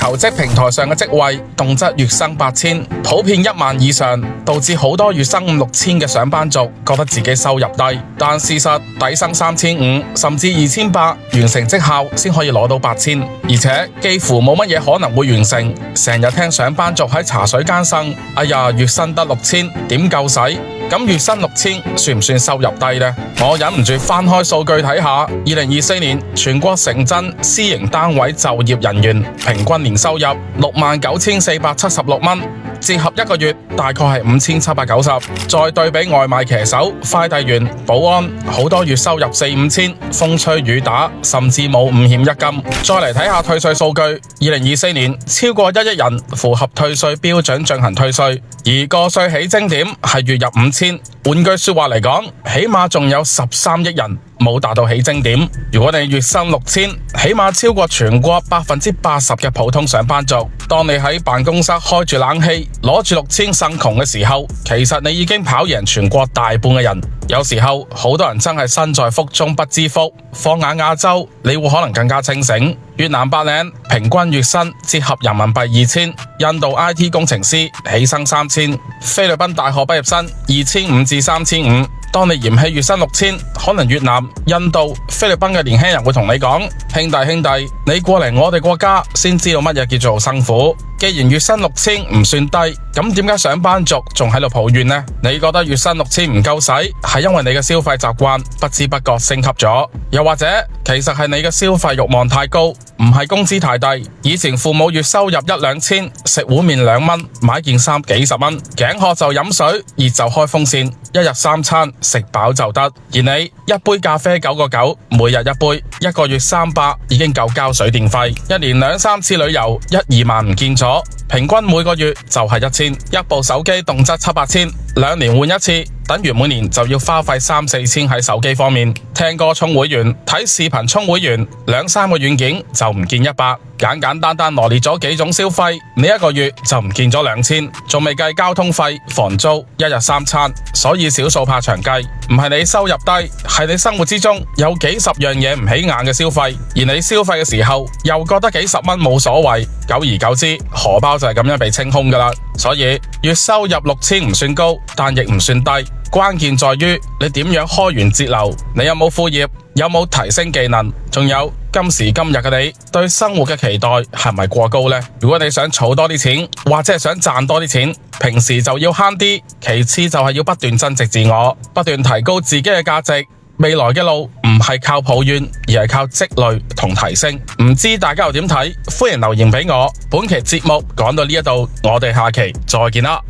求職平台上嘅職位動輒月薪8000，普遍1萬以上，導致好多月薪5、6千嘅上班族覺得自己收入低。但事實底薪3500甚至2800，完成績效先可以攞到8000，而且幾乎冇乜嘢可能會完成。成日聽上班族喺茶水間呻，哎呀，月薪得6000，點夠使？咁月薪6000算唔算收入低呢？我忍唔住翻開數據睇下，2024年全國城鎮私營單位就業人員平均年收入69476蚊，折合一個月大概係5790。再對比外賣騎手、快遞員、保安，好多月收入4、5千，風吹雨打，甚至冇5險1金。再嚟睇下退稅數據，2024年超過1億人符合退稅標準進行退稅，而個稅起徵點係月入5000。換句說話嚟講，起碼仲有13億人冇達到起徵點。如果你月薪6000，起碼超過全國80%嘅普通上班族。當你喺辦公室開住冷氣，攞住6000呻窮嘅時候，其實你已經跑贏全國大半嘅人。有時候好多人真係身在福中不知福。放眼亞洲，你會可能更加清醒。越南白領平均月薪折合人民幣2000，印度 IT 工程師起薪3000，菲律賓大學畢業生2500至3500。當你嫌棄月薪6000，可能越南、印度、菲律賓嘅年輕人會同你講：兄弟，你過嚟我哋國家先知道乜嘢叫做辛苦。既然月薪6000唔算低，咁點解上班族仲喺度抱怨呢？你覺得月薪6000唔夠使，係因為你嘅消費習慣不知不覺升級咗，又或者其實係你嘅消費慾望太高，唔係工資太低。以前父母月收入1、2千，食碗麵2蚊，買件衫幾十蚊，頸渴就飲水，熱就開風扇，一日3餐食飽就得。而你一杯咖啡9.9，每日一杯，一個月300已經夠交水電費，一年2、3次旅遊1、2萬唔見咗，平均每個月就係1000，一部手機動輒7、8千，2年換一次，等於每年就要花費3、4千喺手機方面。聽歌充會員，睇視頻充會員，2、3個軟件就唔見100。簡單羅列咗幾種消費，你一個月就唔見咗2000，仲未計交通費、房租、一日3餐。所以少數怕長計，唔係你收入低，係你生活之中有幾十樣嘢唔起眼嘅消費，而你消費嘅時候又覺得幾十蚊冇所謂，久而久之荷包就係咁樣被清空㗎喇。所以月收入6000唔算高，但亦唔算低，關鍵在於你點樣開源節流，你有冇副業，有冇提升技能，仲有今時今日嘅你對生活嘅期待係咪過高呢？如果你想儲多啲錢，或者係想賺多啲錢，平時就要慳啲，其次就係要不斷增值自我，不斷提高自己嘅價值。未來嘅路唔係靠抱怨，而係靠積累同提升。唔知大家又點睇？歡迎留言俾我。本期節目講到呢一度，我哋下期再見啦。